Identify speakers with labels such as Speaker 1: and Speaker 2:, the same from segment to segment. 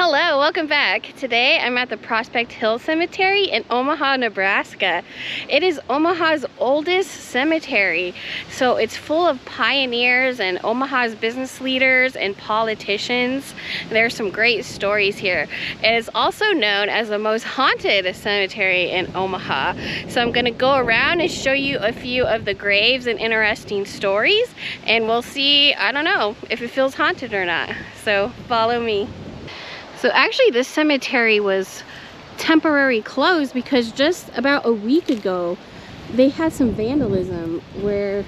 Speaker 1: Hello, welcome back. Today I'm at the Prospect Hill Cemetery in Omaha, Nebraska. It is Omaha's oldest cemetery, so it's full of pioneers and Omaha's business leaders and politicians. There's some great stories here. It is also known as the most haunted cemetery in Omaha. So I'm gonna go around and show you a few of the graves and interesting stories, and we'll see, I don't know, if it feels haunted or not. So follow me. So actually this cemetery was temporarily closed because just about a week ago they had some vandalism where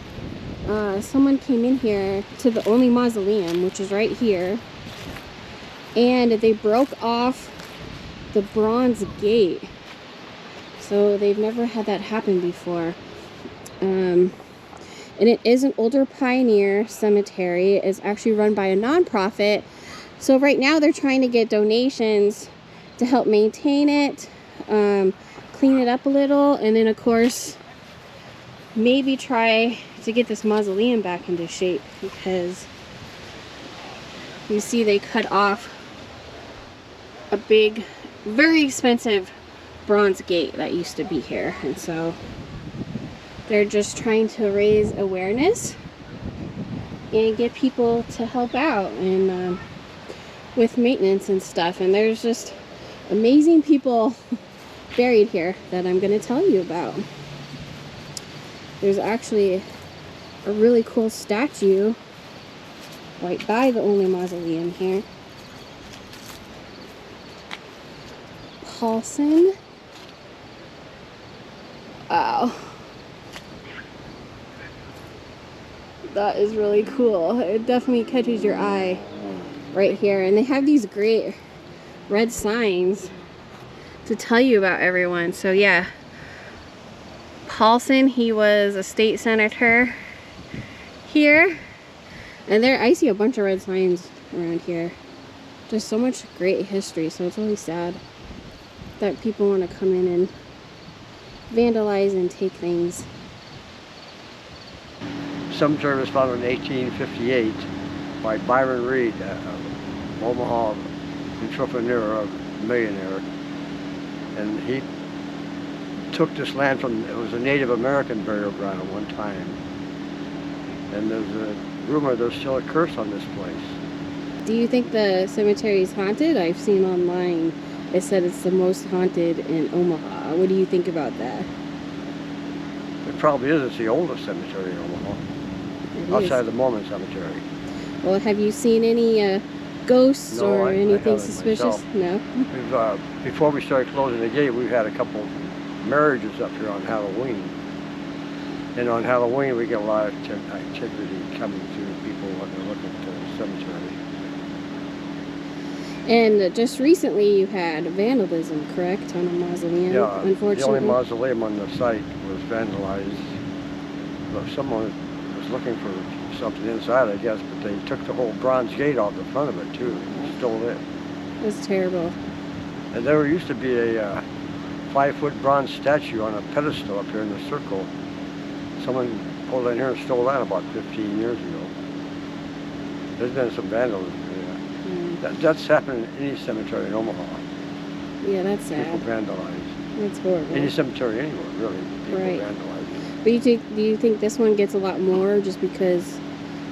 Speaker 1: someone came in here to the only mausoleum, which is right here, and they broke off the bronze gate. So they've never had that happen before. And it is an older pioneer cemetery. It's actually run by a nonprofit. So right now they're trying to get donations to help maintain it, clean it up a little, and then of course maybe try to get this mausoleum back into shape, because you see they cut off a big, very expensive bronze gate that used to be here, and so they're just trying to raise awareness and get people to help out and with maintenance and stuff. And there's just amazing people buried here that I'm going to tell you about. There's actually a really cool statue right by the only mausoleum here. Paulson. Wow. That is really cool. It definitely catches your eye right here. And they have these great red signs to tell you about everyone. So yeah, Paulson, he was a state senator here. And there, I see a bunch of red signs around here. There's so much great history, so it's really sad that people want to come in and vandalize and take things.
Speaker 2: Cemetery was founded in 1858 by Byron Reed, Omaha entrepreneur, millionaire, and he took this land from, it was a Native American burial ground at one time, and there's a rumor there's still a curse on this place.
Speaker 1: Do you think the cemetery is haunted? I've seen online it said it's the most haunted in Omaha. What do you think about that?
Speaker 2: It probably is. It's the oldest cemetery in Omaha, outside the Mormon cemetery.
Speaker 1: Well, have you seen any ghosts or anything suspicious?
Speaker 2: Myself.
Speaker 1: No?
Speaker 2: Before we started closing the gate, we had a couple marriages up here on Halloween. And on Halloween, we get a lot of activity coming through people when they look at the cemetery.
Speaker 1: And just recently you had vandalism, correct, on a mausoleum?
Speaker 2: Yeah,
Speaker 1: unfortunately.
Speaker 2: The only mausoleum on the site was vandalized. But someone was looking for something inside, I guess, but they took the whole bronze gate off the front of it too. They stole it.
Speaker 1: That's terrible.
Speaker 2: And there used to be a 5-foot bronze statue on a pedestal up here in the circle. Someone pulled in here and stole that about 15 years ago. There's been some vandalism. That's happened in any cemetery in Omaha.
Speaker 1: Yeah, that's sad.
Speaker 2: People vandalize.
Speaker 1: That's horrible.
Speaker 2: Any cemetery anywhere, really. People vandalize.
Speaker 1: But do you think this one gets a lot more just because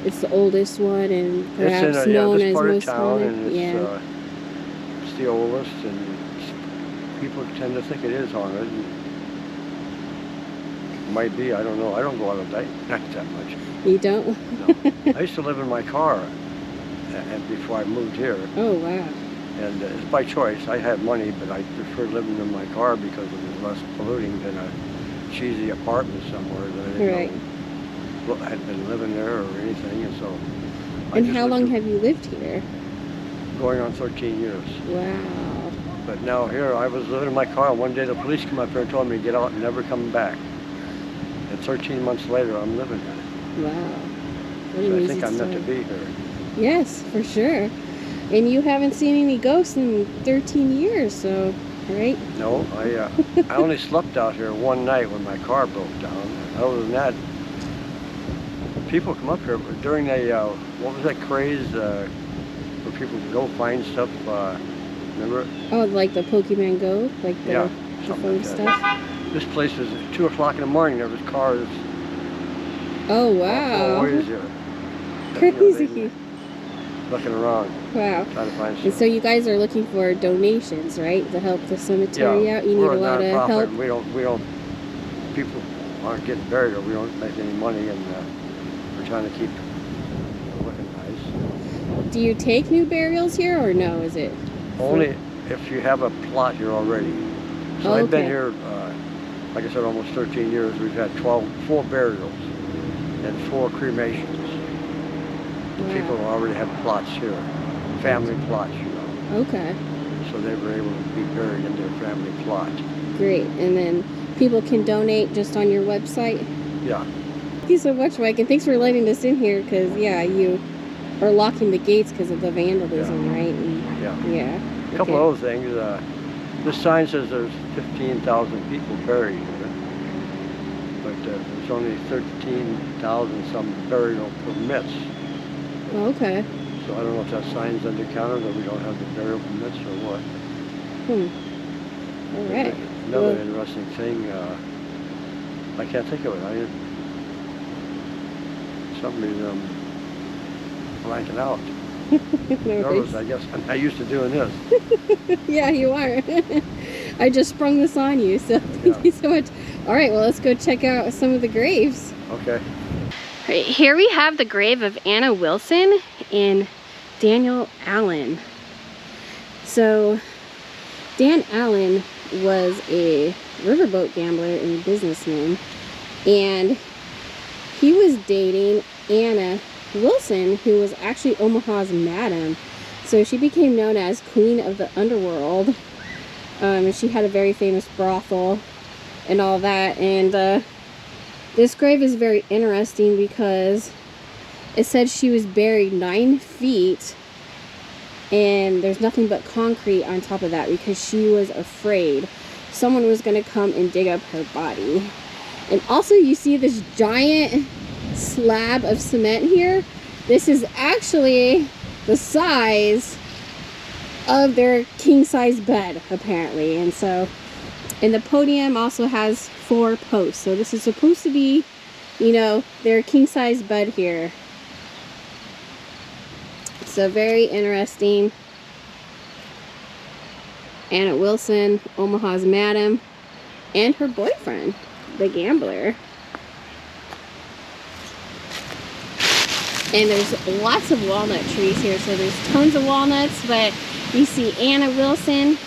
Speaker 1: it's the oldest one and perhaps known as most haunted?
Speaker 2: And it's the oldest, and people tend to think it is haunted. It might be, I don't know. I don't go out at night, not that much.
Speaker 1: You don't?
Speaker 2: No. I used to live in my car and before I moved here.
Speaker 1: Oh, wow.
Speaker 2: And it's by choice. I had money, but I prefer living in my car because it was less polluting than a cheesy apartment somewhere that I didn't know had been living there or anything. And so.
Speaker 1: And how long have you lived here?
Speaker 2: Going on 13 years.
Speaker 1: Wow.
Speaker 2: But now here, I was living in my car, and one day the police came up here and told me to get out and never come back. And 13 months later, I'm living here.
Speaker 1: Wow.
Speaker 2: So I think I'm meant to be here.
Speaker 1: Yes, for sure. And you haven't seen any ghosts in 13 years, so, right?
Speaker 2: No, I only slept out here one night when my car broke down. Other than that, people come up here during what was that craze where people could go find stuff Remember?
Speaker 1: Oh, like the Pokemon Go? Like the,
Speaker 2: Yeah,
Speaker 1: the
Speaker 2: something
Speaker 1: phone
Speaker 2: like
Speaker 1: stuff?
Speaker 2: that. This place is at 2 o'clock in the morning. There was cars
Speaker 1: Oh,
Speaker 2: all
Speaker 1: wow.
Speaker 2: ways here.
Speaker 1: Crazy.
Speaker 2: Looking around,
Speaker 1: Wow.
Speaker 2: trying to find
Speaker 1: And
Speaker 2: something.
Speaker 1: so you guys are looking for donations, right? To help the cemetery out? You need
Speaker 2: we're
Speaker 1: a lot of help?
Speaker 2: and we don't, people aren't getting buried or we don't make any money, and we're trying to keep looking nice.
Speaker 1: Do you take new burials here or no? Is it?
Speaker 2: Only if you have a plot here already. So I've been here, like I said, almost 13 years. We've had 4 burials and 4 cremations.
Speaker 1: Wow.
Speaker 2: People already had plots here, family plots, you know.
Speaker 1: Okay.
Speaker 2: So they were able to be buried in their family plot.
Speaker 1: Great. And then people can donate just on your website?
Speaker 2: Yeah.
Speaker 1: Thank you so much, Mike, and thanks for letting us in here, because, yeah, you are locking the gates because of the vandalism, right? And, yeah.
Speaker 2: A couple of other things. This sign says there's 15,000 people buried here, but there's only 13,000 some burial permits.
Speaker 1: Okay.
Speaker 2: So I don't know if that sign's undercounted or we don't have the burial permits or what.
Speaker 1: All right.
Speaker 2: Another interesting thing, I can't think of it. Somebody's blanking out. Nervous, I guess. I'm not used to doing this.
Speaker 1: Yeah, you are. I just sprung this on you, so thank you so much. All right, well, let's go check out some of the graves.
Speaker 2: Okay.
Speaker 1: Right, here we have the grave of Anna Wilson and Daniel Allen. So, Dan Allen was a riverboat gambler and businessman, and he was dating Anna Wilson, who was actually Omaha's madam. So she became known as Queen of the Underworld. And she had a very famous brothel and all that. And this grave is very interesting because it said she was buried 9 feet and there's nothing but concrete on top of that because she was afraid someone was going to come and dig up her body. And also you see this giant slab of cement here. This is actually the size of their king-size bed, apparently. And so, and the podium also has 4 posts. So this is supposed to be, you know, their king-size bed here. So very interesting. Anna Wilson, Omaha's madam, and her boyfriend, the gambler. And there's lots of walnut trees here, so there's tons of walnuts. But you see Anna Wilson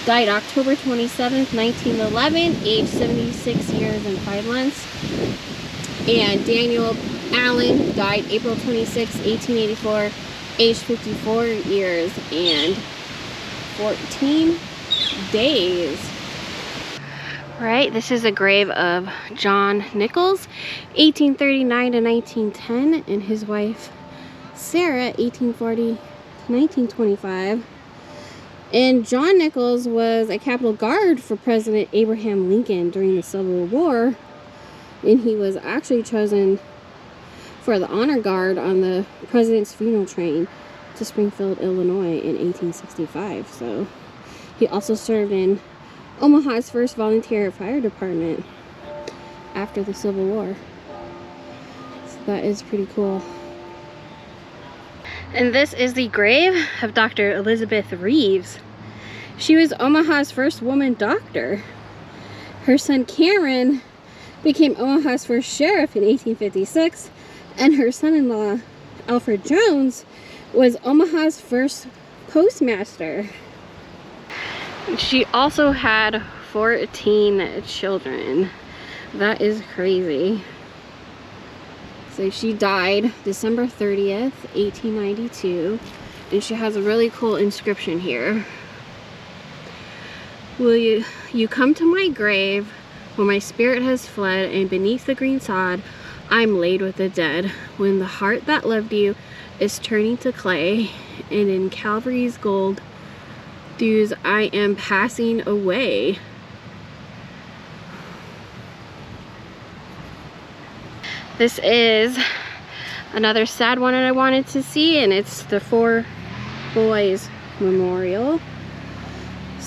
Speaker 1: died October 27th, 1911, age 76 years and 5 months. And Daniel Allen died April 26, 1884, age 54 years and 14 days. Right, this is a grave of John Nichols, 1839 to 1910, and his wife Sarah, 1840 to 1925. And John Nichols was a Capitol Guard for President Abraham Lincoln during the Civil War, and he was actually chosen for the honor guard on the president's funeral train to Springfield, Illinois in 1865. So he also served in Omaha's first volunteer fire department after the Civil War. So that is pretty cool. And this is the grave of Dr. Elizabeth Reeves. She was Omaha's first woman doctor. Her son Cameron became Omaha's first sheriff in 1856, and her son-in-law Alfred Jones was Omaha's first postmaster. She also had 14 children. That is crazy. So she died December 30th, 1892, and she has a really cool inscription here. Will you come to my grave where my spirit has fled, and beneath the green sod I'm laid with the dead, when the heart that loved you is turning to clay, and in Calvary's gold dews I am passing away. This is another sad one that I wanted to see, and it's the 4 boys memorial.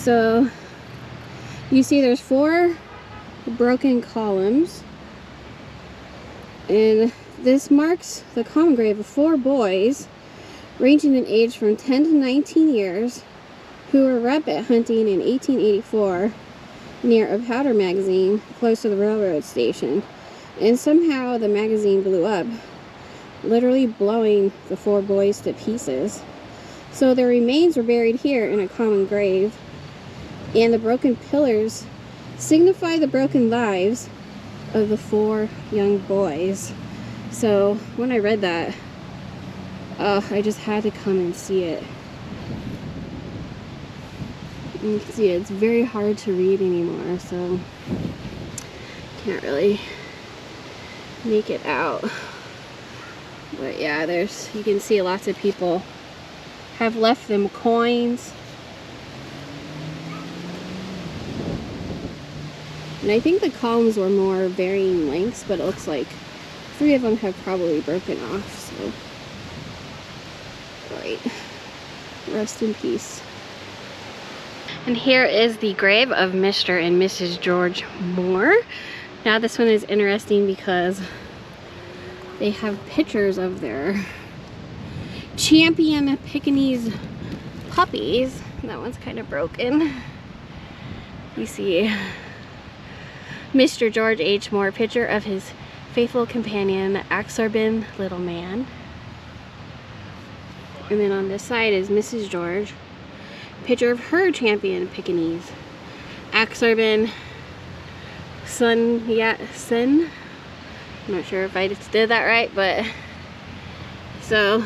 Speaker 1: So you see there's 4 broken columns, and this marks the common grave of 4 boys ranging in age from 10 to 19 years who were rabbit hunting in 1884 near a powder magazine close to the railroad station, and somehow the magazine blew up, literally blowing the 4 boys to pieces. So their remains were buried here in a common grave, and the broken pillars signify the broken lives of the 4 young boys. So when I read that, I just had to come and see it. You can see it's very hard to read anymore, so can't really make it out. But yeah, you can see lots of people have left them coins. And I think the columns were more varying lengths, but it looks like 3 of them have probably broken off, so. Right. Rest in peace. And here is the grave of Mr. and Mrs. George Moore. Now this one is interesting because they have pictures of their champion Pekingese puppies. That one's kind of broken. You see Mr. George H. Moore, picture of his faithful companion, the Axarbin little man. And then on this side is Mrs. George, picture of her champion Pekingese, Axarbin Sun. I'm not sure if I just did that right, but so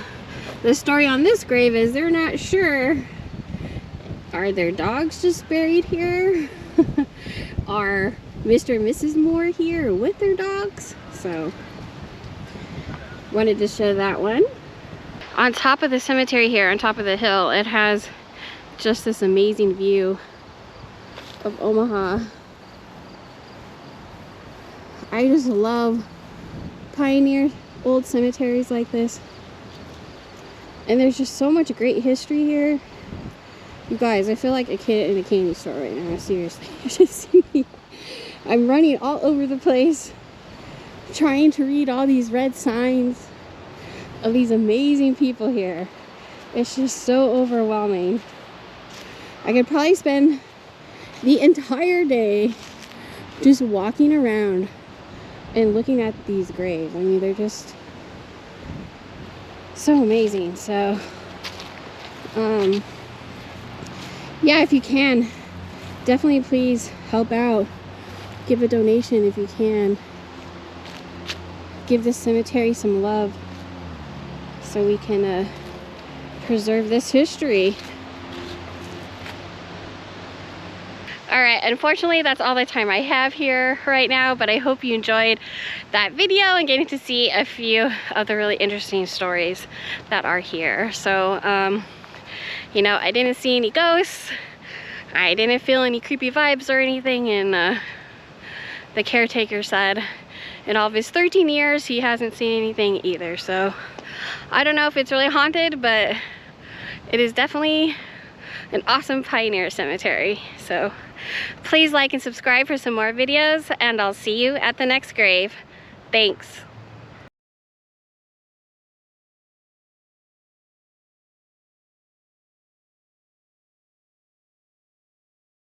Speaker 1: the story on this grave is they're not sure. Are their dogs just buried here? Are Mr. and Mrs. Moore here with their dogs? So wanted to show that one. On top of the cemetery here, on top of the hill, it has just this amazing view of Omaha. I just love pioneer old cemeteries like this. And there's just so much great history here. You guys, I feel like a kid in a candy store right now, seriously. You should see me. I'm running all over the place, trying to read all these red signs of these amazing people here. It's just so overwhelming. I could probably spend the entire day just walking around and looking at these graves. I mean, they're just so amazing. So yeah, if you can, definitely please help out. Give a donation if you can. Give this cemetery some love so we can preserve this history. Alright, unfortunately that's all the time I have here right now, but I hope you enjoyed that video and getting to see a few of the really interesting stories that are here. So, you know, I didn't see any ghosts, I didn't feel any creepy vibes or anything, and the caretaker said in all of his 13 years he hasn't seen anything either. So I don't know if it's really haunted, but it is definitely an awesome pioneer cemetery. So please like and subscribe for some more videos, and I'll see you at the next grave. Thanks.